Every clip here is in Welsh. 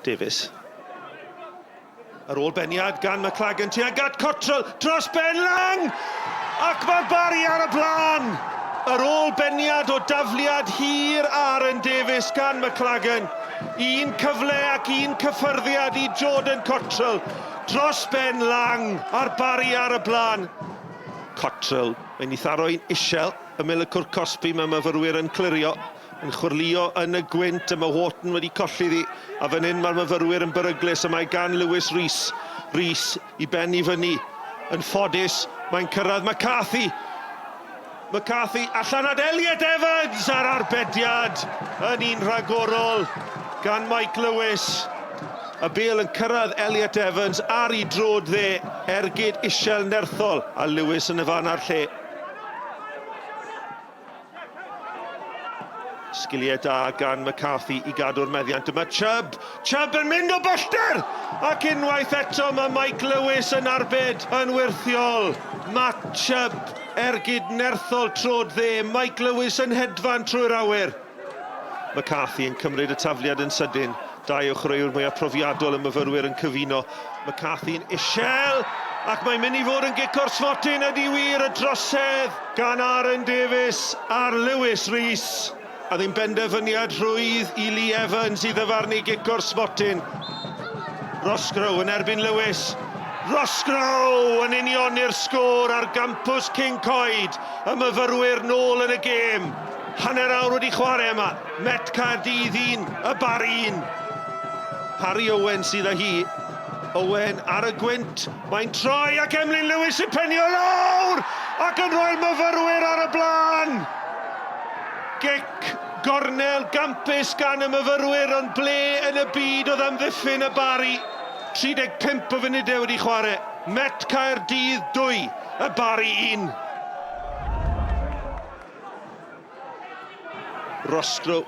Davies. Ar ôl beniad gan McLagan tuag at Cottrell dros Ben Lang ac mae'r Barry ar y blaen. Ar ôl beniad o dafliad hir Aaron Davies gan McLagan, un cyfle ac un cyffyrddiad i Jordan Cottrell dros Ben Lang a'r Barry ar y blaen. Cottrell mae'n eitharo un isel y Millicwr Cosby, mae myfyrwyr yn clirio, yn chwrlio yn y gwynt, y mae Wharton wedi colli ddi, a fan hyn mae'r myfyrwyr yn beryglus, a mae gan Lewis Rhys. Rhys i ben i fyny, yn ffodus, mae'n cyrraedd McCarthy. McCarthy allan at Elliot Evans ar arbediad yn un rhagorol gan Mike Lewis. A Bale yn cyrraedd Elliot Evans ar ei drod dde, ergyd isel nerthol, a Lewis yn y fan ar lle. Sgiliau da gan McCarthy i gadw'r meddiant. Dyma Chubb. Chubb yn mynd o bellter! Ac unwaith eto mae Mike Lewis yn arbed yn wirthiol. Matt Chubb, ergyd nerthol trod dde. Mike Lewis yn hedfan trwy'r awyr. McCarthy yn cymryd y tafliad yn sydyn. Dau o chreuwr mwyaf profiadol y myfyrwyr yn cyfuno. McCarthy yn isel, ac mae'n mynd i fod yn gico'r sfotin ydi wir y drosedd gan Aaron Davies a'r Lewis Rhys. A ddim benderfyniad rhwydd i Lee Evans i ddyfarnu gico'r sfotin. Roscoe yn erbyn Lewis. Roscoe yn union i'r sgôr ar gampws King Coed. Y myfyrwyr nôl yn y gêm. Hanner awr wedi chwarae yma. Met Caerdydd 1, y Barry 1. Harry Owen sydd â hi. Owen ar y gwynt. Mae'n troi ac Emlyn Lewis yn penio lawr ac yn rhoi'r myfyrwyr ar y blaen. Gic gornel gampus gan y myfyrwyr ond ble yn y byd oedd amddiffyn y Barry. 35 o funudau wedi chwarae. Met Caerdydd 2, y Barry 1. Roscoe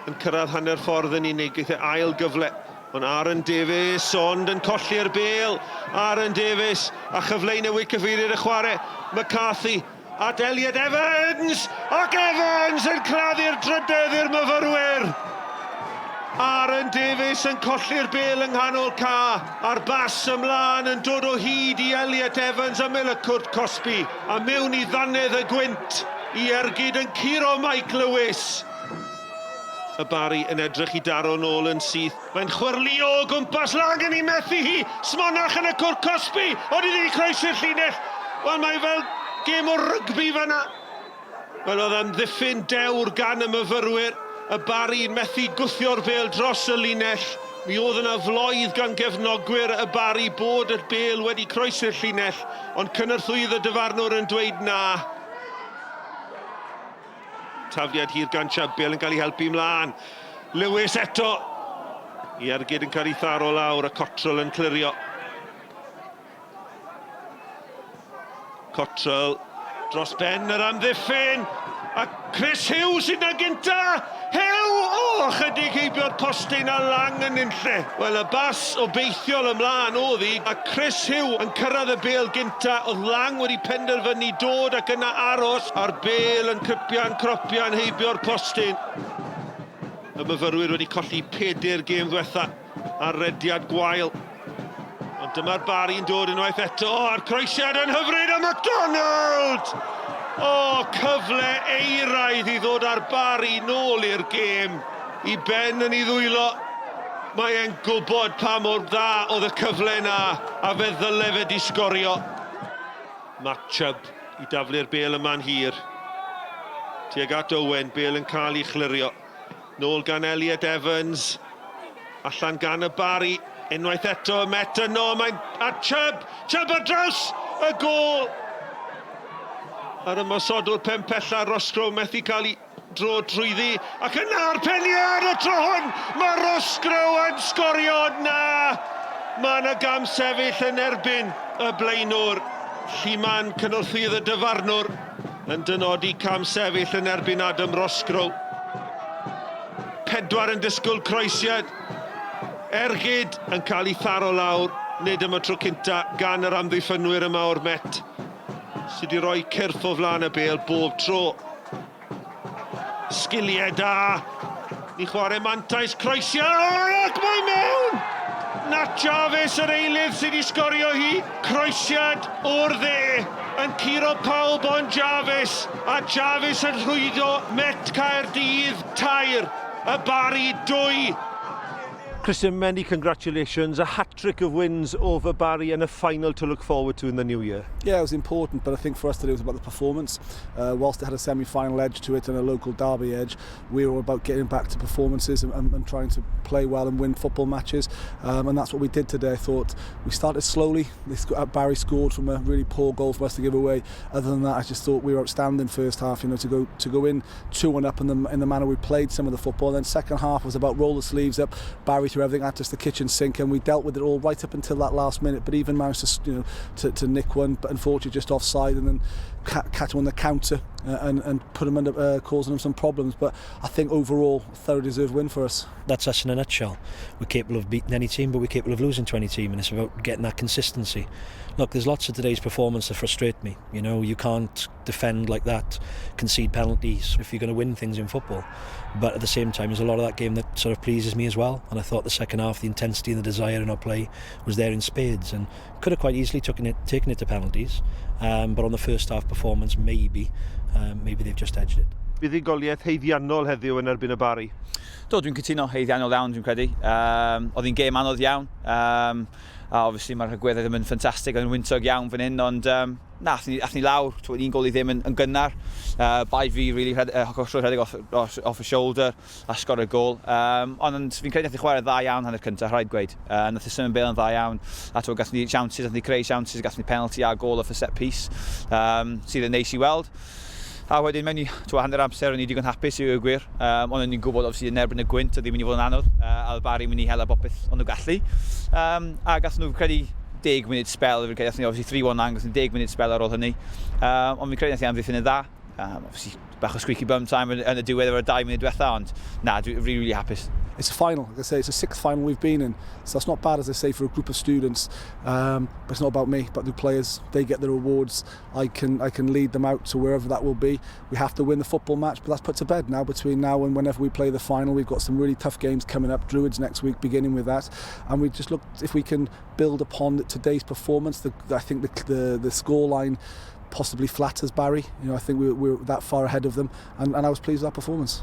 yn cyrraedd hanner ffordd yn unig, eithaf ail gyfle. Ond Aaron Davies ond yn colli'r Bale. Aaron Davies a chyfle i newid cyfeiriad y chwarae. McCarthy at Elliot Evans, ac Evans yn claddu'r drydydd i'r myfyrwyr. Aaron Davies yn colli'r Bale yng nghanol ca, a'r bas ymlaen yn dod o hyd i Elliot Evans a Millicwr Cosby, a mewn i ddannedd y gwynt i ergyd yn curo Mike Lewis. Y Barry yn edrych i daro nôl yn syth. Mae'n chwyrlio o gwmpas Lang yn ei methu hi. Smonach yn y cwr Cosby, ond i ddim croesi'r llinell. Wel, mae fel gêm o rygbi fanna. Wel, oedd amddiffyn dewr gan y myfyrwyr. Y Barry yn methu gwthio'r Bale dros y linell. Mi oedd yna floedd gan gefnogwyr y Barry bod y Bale wedi croesi'r llinell, ond cynnyrthwyd y dyfarnwr yn dweud na. Tafliad hir gan Chubb, Bale yn cael ei helpu ymlaen. Lewis eto. I ergyd yn cael ei tharo lawr, a Cottrell yn clirio. Cottrell dros ben yr amddiffyn. A Chris Hughes sydd yna gynta. Chydig heibio'r postyn a Lang yn unlle. Wel, y bas obeithiol ymlaen oedd hi. A Chris Hughes yn cyrraedd y Bale gynta. Oedd Lang wedi penderfynu dod ac yna aros. A'r Bale yn cropian heibio'r postyn. Y myfyrwyr wedi colli 4 gêm ddiwetha ar rediad gwael. Ond dyma'r Barry yn dod unwaith eto. A'r croesiad yn hyfryd a MacDonald! Cyfle eiraidd i ddod â'r Barry nôl i'r gêm. I ben yn ei ddwylo. Mae e'n gwybod pa mor dda oedd y cyfle yna, a fe ddyle fe di sgorio. Matt Chubb i daflu'r Bale yma'n hir. Tuag at Owen, Bale yn cael ei chlirio. Nôl gan Elliot Evans. Allan gan y Barry. Unwaith eto, Met yno, a Chubb ar draws y gôl. Ar ymosodwr Pempella, Roscoe methu cael ei dro drwyddi. Ac yna'r peniad y tro hwn. Mae Roscoe yn sgorio na. Mae yna gam sefyll yn erbyn y blaenwr. Lliman cynnwrthydd y dyfarnwr yn dynodi cam sefyll yn erbyn Adam Roscoe. 4 yn disgwyl croesiad. Ergyd yn cael ei tharo lawr. Nid yma tro cynta gan yr amddiffynwyr yma o'r Met. Sydd wedi rhoi cyrff o flaen y Bale bob tro. Sgiliau da. Ni chwarae mantais, croesio, ac mae mewn! Nat Jarvis yr eilydd sydd wedi sgorio hi. Croesiad o'r dde yn curo pawb o'n Jarvis. A Jarvis yn rhwydo Met Caerdydd tair. Y Bari 2. Christian, many congratulations. A hat-trick of wins over Barry and a final to look forward to in the new year. Yeah, it was important, but I think for us today it was about the performance. Whilst it had a semi-final edge to it and a local derby edge, we were about getting back to performances and trying to play well and win football matches. And that's what we did today. I thought we started slowly. Barry scored from a really poor goal for us to give away. Other than that, I just thought we were outstanding first half. You know, to go in 2-1 up in the manner we played some of the football. And then second half was about roll the sleeves up. Barry threw everything at us, the kitchen sink, and we dealt with it all right up until that last minute. But even managed to nick one, but unfortunately just offside, and then catch him on the counter and put him under, causing him some problems. But I think overall, a thoroughly deserved win for us. That's us in a nutshell. We're capable of beating any team, but we're capable of losing to any team, and it's about getting that consistency. Look, there's lots of today's performance that frustrate me. You know, you can't defend like that, concede penalties if you're going to win things in football. But at the same time, there's a lot of that game that sort of pleases me as well. And I thought the second half, the intensity and the desire in our play was there in spades, and could have quite easily taken it to penalties. But on the first half performance, maybe they've just edged it. Bydd goliaeth heiddiannol heddiw yn erbyn y Bari? Do, dwi'n cytuno heiddiannol iawn, dwi'n credu. Oedd hi'n gêm anodd iawn. A obviously mae'r rhagweddau ddim yn ffantastig, oedd yn wyntog iawn fan hyn, ond ath ni lawr, un gol I ddim yn gynnar. Bai fi really rhedeg off y shoulder a sgor y gol. Ond fi'n credu nath ni chwarae dda iawn hanner cyntaf, rhaid gweud. Nath ni Simon Bale yn dda iawn, a gath ni chances, nath ni creu chances, gath ni penalty a gol off y set piece, sydd yn neis I weld. A wedyn mewn I hanner amser o'n I digon hapus I gwir, ond o'n i'n gwybod obviously yn erbyn y gwynt oedd ddim yn I fod yn anodd, a Bari mynd I hela bopeth o'n nhw gallu. A gath nhw credu 10 munud spel, fi'n credu gath ni obviously 3-1 lang, gath ni 10 munud spel ar ôl hynny. Ond fi'n credu nath I amddiffyn yn dda. Obviously bach o squeaky bum time yn y diwedd o'r 2 munud diwetha, ond dwi'n really hapus. It's a final, like I say, it's the 6th final we've been in, so that's not bad, as I say, for a group of students. But it's not about me, but the players. They get their rewards. I can lead them out to wherever that will be. We have to win the football match, but that's put to bed now. Between now and whenever we play the final, we've got some really tough games coming up. Druids next week, beginning with that, and we just look if we can build upon today's performance. I think the scoreline possibly flatters Barry. You know, I think we're that far ahead of them, and I was pleased with that performance.